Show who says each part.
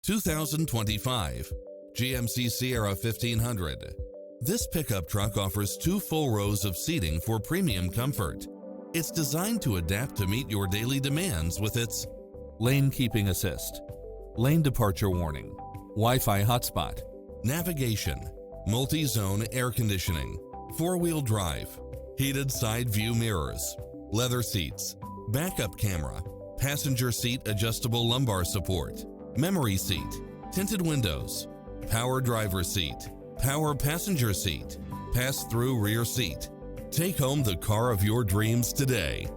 Speaker 1: 2025 GMC Sierra 1500. This pickup truck offers 2 full rows of seating for premium comfort. It's designed to adapt to meet your daily demands with its lane keeping assist, lane departure warning, Wi-Fi hotspot, navigation, multi-zone air conditioning, 4-wheel drive, heated side view mirrors, leather seats, backup camera, passenger seat adjustable lumbar support, memory seat, tinted windows, power driver seat, power passenger seat, pass-through rear seat. Take home the car of your dreams today.